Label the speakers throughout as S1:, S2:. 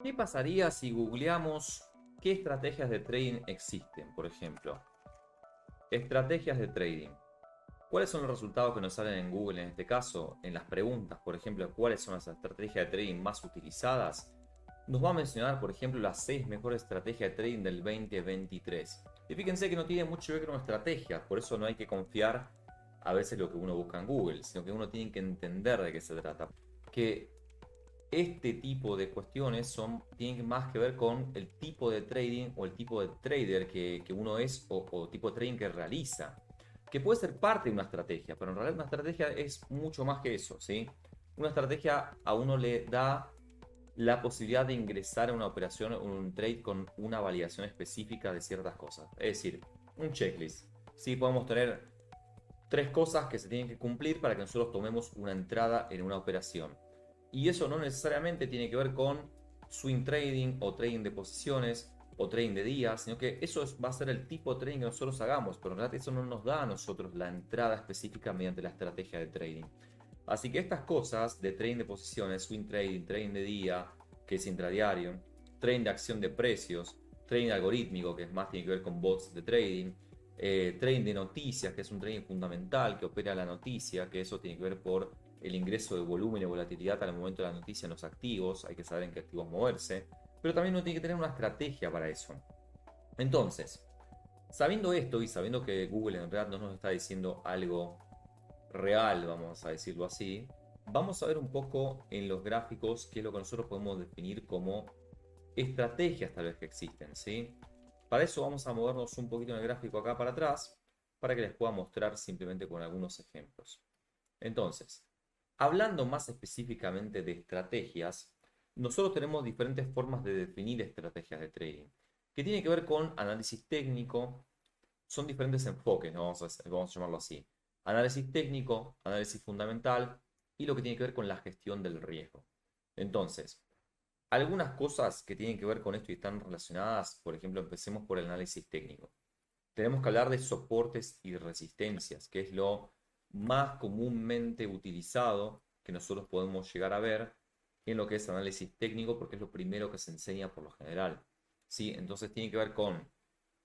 S1: ¿Qué pasaría si googleamos qué estrategias de trading existen? Por ejemplo, estrategias de trading. ¿Cuáles son los resultados que nos salen en Google en este caso? En las preguntas, por ejemplo, ¿cuáles son las estrategias de trading más utilizadas? Nos va a mencionar, por ejemplo, las 6 mejores estrategias de trading del 2023. Y fíjense que no tiene mucho que ver con estrategias, por eso no hay que confiar a veces lo que uno busca en Google, sino que uno tiene que entender de qué se trata. Que este tipo de cuestiones tienen más que ver con el tipo de trading o el tipo de trader que uno es o tipo de trading que realiza. Que puede ser parte de una estrategia, pero en realidad una estrategia es mucho más que eso, ¿sí? Una estrategia a uno le da la posibilidad de ingresar a una operación o un trade con una validación específica de ciertas cosas. Es decir, un checklist. Sí, podemos tener tres cosas que se tienen que cumplir para que nosotros tomemos una entrada en una operación. Y eso no necesariamente tiene que ver con swing trading o trading de posiciones o trading de días, sino que va a ser el tipo de trading que nosotros hagamos, pero en realidad eso no nos da a nosotros la entrada específica mediante la estrategia de trading. Así que estas cosas de trading de posiciones, swing trading, trading de día, que es intradiario, trading de acción de precios, trading algorítmico, que es más tiene que ver con bots de trading, trading de noticias, que es un trading fundamental que opera la noticia, que eso tiene que ver por el ingreso de volumen y volatilidad al momento de la noticia en los activos, hay que saber en qué activos moverse, pero también uno tiene que tener una estrategia para eso. Entonces, sabiendo esto y sabiendo que Google en realidad no nos está diciendo algo real, vamos a decirlo así, vamos a ver un poco en los gráficos qué es lo que nosotros podemos definir como estrategias tal vez que existen, ¿sí? Para eso vamos a movernos un poquito en el gráfico acá para atrás para que les pueda mostrar simplemente con algunos ejemplos. Entonces, hablando más específicamente de estrategias, nosotros tenemos diferentes formas de definir estrategias de trading, que tiene que ver con análisis técnico, son diferentes enfoques, ¿no? Vamos a llamarlo así. Análisis técnico, análisis fundamental y lo que tiene que ver con la gestión del riesgo. Entonces, algunas cosas que tienen que ver con esto y están relacionadas, por ejemplo, empecemos por el análisis técnico. Tenemos que hablar de soportes y resistencias, que es lo más comúnmente utilizado que nosotros podemos llegar a ver en lo que es análisis técnico, porque es lo primero que se enseña por lo general. ¿Sí? Entonces tiene que ver con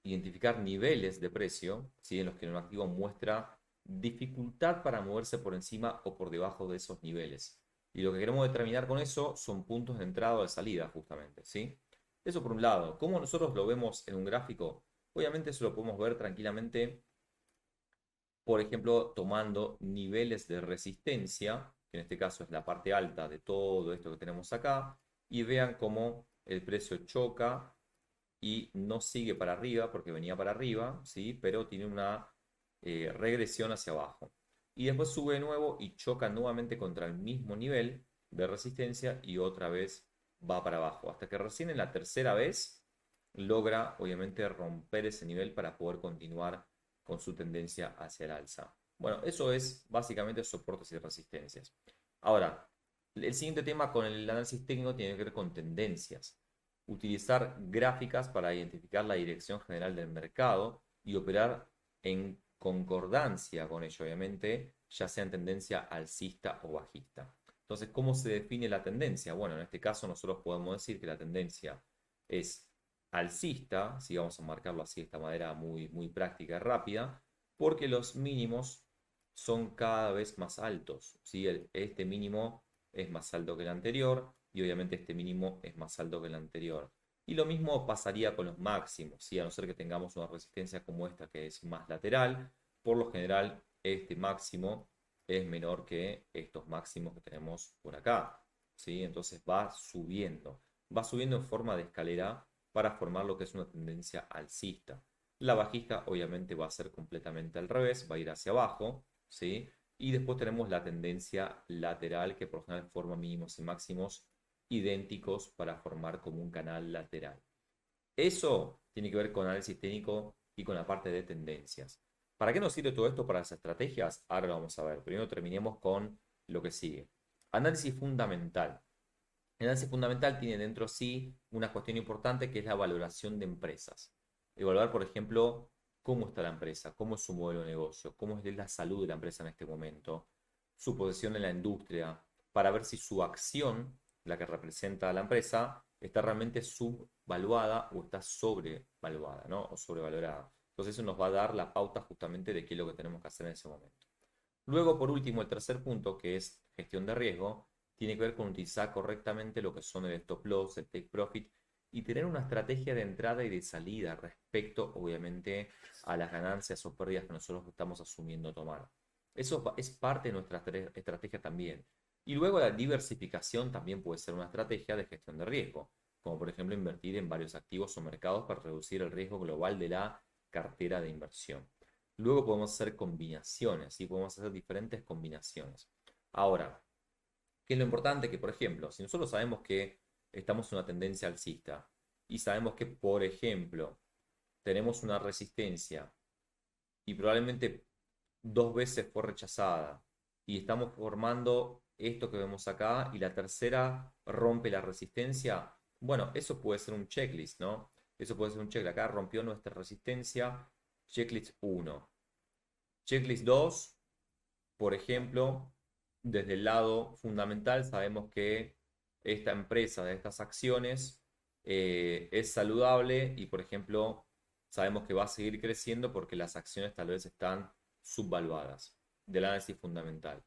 S1: identificar niveles de precio, ¿sí? En los que un activo muestra dificultad para moverse por encima o por debajo de esos niveles. Y lo que queremos determinar con eso son puntos de entrada o de salida, justamente, ¿sí? Eso por un lado. ¿Cómo nosotros lo vemos en un gráfico? Obviamente eso lo podemos ver tranquilamente, por ejemplo, tomando niveles de resistencia, que en este caso es la parte alta de todo esto que tenemos acá, y vean cómo el precio choca y no sigue para arriba porque venía para arriba, ¿sí? Pero tiene una regresión hacia abajo. Y después sube de nuevo y choca nuevamente contra el mismo nivel de resistencia y otra vez va para abajo. Hasta que recién en la tercera vez logra obviamente romper ese nivel para poder continuar con su tendencia hacia el alza. Bueno, eso es básicamente soportes y resistencias. Ahora, el siguiente tema con el análisis técnico tiene que ver con tendencias. Utilizar gráficas para identificar la dirección general del mercado y operar en concordancia con ello, obviamente, ya sea en tendencia alcista o bajista. Entonces, ¿cómo se define la tendencia? Bueno, en este caso nosotros podemos decir que la tendencia es alcista, si vamos a marcarlo así de esta manera muy, muy práctica y rápida, porque los mínimos son cada vez más altos. ¿Sí? Este mínimo es más alto que el anterior y obviamente este mínimo es más alto que el anterior. Y lo mismo pasaría con los máximos, ¿sí? A no ser que tengamos una resistencia como esta que es más lateral, por lo general este máximo es menor que estos máximos que tenemos por acá, ¿sí? Entonces va subiendo en forma de escalera para formar lo que es una tendencia alcista. La bajista obviamente va a ser completamente al revés, va a ir hacia abajo, ¿sí? Y después tenemos la tendencia lateral que por lo general forma mínimos y máximos idénticos para formar como un canal lateral. Eso tiene que ver con análisis técnico y con la parte de tendencias. ¿Para qué nos sirve todo esto para las estrategias? Ahora lo vamos a ver. Primero terminemos con lo que sigue. Análisis fundamental. El análisis fundamental tiene dentro de sí una cuestión importante que es la valoración de empresas. Evaluar, por ejemplo, cómo está la empresa, cómo es su modelo de negocio, cómo es la salud de la empresa en este momento, su posición en la industria, para ver si su acción, la que representa a la empresa, está realmente subvaluada o está sobrevaluada, ¿no? O sobrevalorada. Entonces eso nos va a dar la pauta justamente de qué es lo que tenemos que hacer en ese momento. Luego, por último, el tercer punto, que es gestión de riesgo, tiene que ver con utilizar correctamente lo que son el stop loss, el take profit y tener una estrategia de entrada y de salida respecto, obviamente, a las ganancias o pérdidas que nosotros estamos asumiendo tomar. Eso es parte de nuestra estrategia también. Y luego la diversificación también puede ser una estrategia de gestión de riesgo, como por ejemplo invertir en varios activos o mercados para reducir el riesgo global de la cartera de inversión. Luego podemos hacer combinaciones, ¿sí? Podemos hacer diferentes combinaciones. Ahora, ¿qué es lo importante? Que, por ejemplo, si nosotros sabemos que estamos en una tendencia alcista y sabemos que, por ejemplo, tenemos una resistencia y probablemente 2 veces fue rechazada y estamos formando esto que vemos acá y la tercera rompe la resistencia, bueno, eso puede ser un checklist, ¿no? Eso puede ser un checklist. Acá rompió nuestra resistencia, checklist 1. Checklist 2, por ejemplo, desde el lado fundamental sabemos que esta empresa de estas acciones es saludable y, por ejemplo, sabemos que va a seguir creciendo porque las acciones tal vez están subvaluadas del análisis fundamental.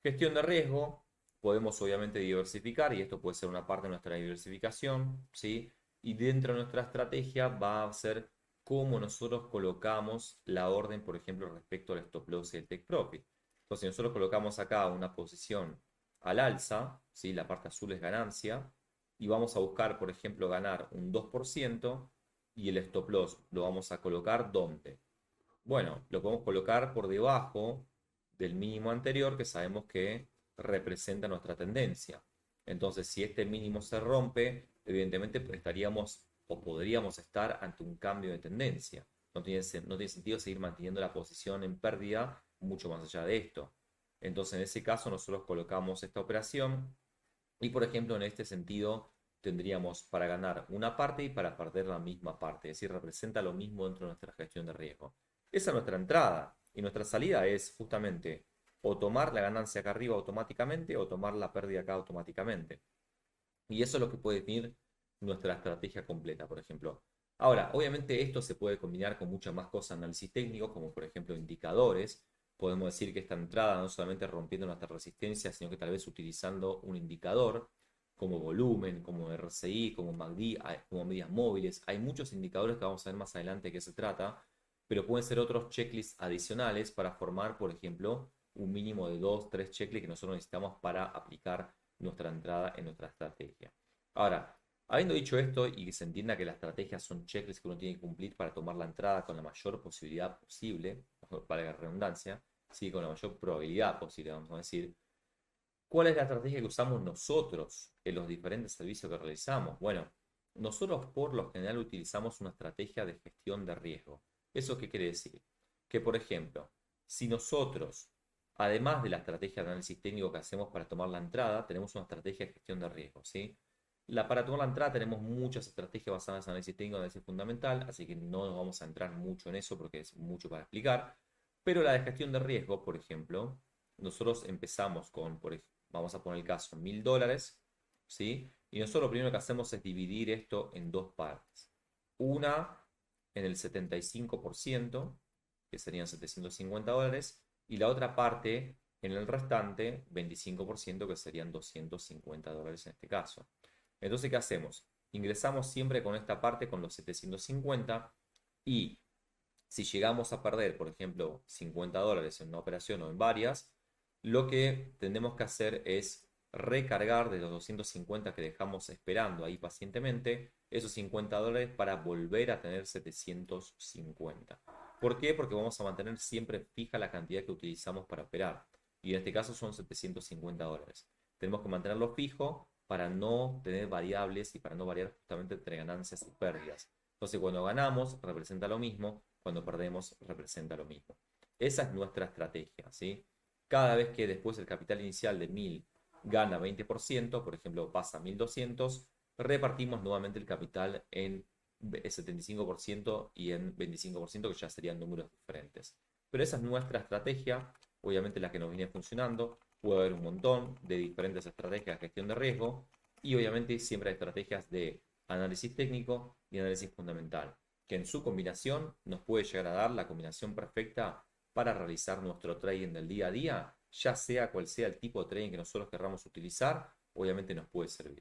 S1: Gestión de riesgo, podemos obviamente diversificar y esto puede ser una parte de nuestra diversificación, ¿sí? Y dentro de nuestra estrategia va a ser cómo nosotros colocamos la orden, por ejemplo, respecto al stop loss y el take profit. Entonces, si nosotros colocamos acá una posición al alza, ¿sí? La parte azul es ganancia, y vamos a buscar, por ejemplo, ganar un 2% y el stop loss lo vamos a colocar ¿dónde? Bueno, lo podemos colocar por debajo del mínimo anterior que sabemos que representa nuestra tendencia. Entonces, si este mínimo se rompe, evidentemente estaríamos o podríamos estar ante un cambio de tendencia. No tiene sentido seguir manteniendo la posición en pérdida mucho más allá de esto. Entonces, en ese caso, nosotros colocamos esta operación y, por ejemplo, en este sentido, tendríamos para ganar una parte y para perder la misma parte. Es decir, representa lo mismo dentro de nuestra gestión de riesgo. Esa es nuestra entrada. Y nuestra salida es justamente o tomar la ganancia acá arriba automáticamente o tomar la pérdida acá automáticamente. Y eso es lo que puede definir nuestra estrategia completa, por ejemplo. Ahora, obviamente esto se puede combinar con muchas más cosas, análisis técnico, como por ejemplo indicadores. Podemos decir que esta entrada no solamente rompiendo nuestra resistencia, sino que tal vez utilizando un indicador como volumen, como RSI, como MACD, como medias móviles. Hay muchos indicadores que vamos a ver más adelante de qué se trata, pero pueden ser otros checklists adicionales para formar, por ejemplo, un mínimo de 2, 3 checklists que nosotros necesitamos para aplicar nuestra entrada en nuestra estrategia. Ahora, habiendo dicho esto y que se entienda que las estrategias son checklists que uno tiene que cumplir para tomar la entrada con la mayor posibilidad posible, para la redundancia, ¿sí? Con la mayor probabilidad posible, vamos a decir. ¿Cuál es la estrategia que usamos nosotros en los diferentes servicios que realizamos? Bueno, nosotros por lo general utilizamos una estrategia de gestión de riesgo. ¿Eso qué quiere decir? Que, por ejemplo, si nosotros, además de la estrategia de análisis técnico que hacemos para tomar la entrada, tenemos una estrategia de gestión de riesgo, ¿sí? Para tomar la entrada tenemos muchas estrategias basadas en análisis técnico, análisis fundamental, así que no nos vamos a entrar mucho en eso porque es mucho para explicar. Pero la de gestión de riesgo, por ejemplo, nosotros empezamos con, vamos a poner el caso, $1000, ¿sí? Y nosotros lo primero que hacemos es dividir esto en dos partes. Una en el 75%, que serían $750, y la otra parte en el restante, 25%, que serían $250 en este caso. Entonces, ¿qué hacemos? Ingresamos siempre con esta parte, con los 750, y si llegamos a perder, por ejemplo, $50 en una operación o en varias, lo que tenemos que hacer es recargar de los 250 que dejamos esperando ahí pacientemente esos $50 para volver a tener 750. ¿Por qué? Porque vamos a mantener siempre fija la cantidad que utilizamos para operar. Y en este caso son $750. Tenemos que mantenerlo fijo para no tener variables y para no variar justamente entre ganancias y pérdidas. Entonces, cuando ganamos, representa lo mismo. Cuando perdemos, representa lo mismo. Esa es nuestra estrategia, ¿sí? Cada vez que después el capital inicial de 1000 gana 20%, por ejemplo, pasa a 1200, repartimos nuevamente el capital en 75% y en 25%, que ya serían números diferentes. Pero esa es nuestra estrategia, obviamente la que nos viene funcionando. Puede haber un montón de diferentes estrategias de gestión de riesgo, Y obviamente siempre hay estrategias de análisis técnico y análisis fundamental, que en su combinación nos puede llegar a dar la combinación perfecta para realizar nuestro trading del día a día, ya sea cual sea el tipo de trading que nosotros querramos utilizar, obviamente nos puede servir.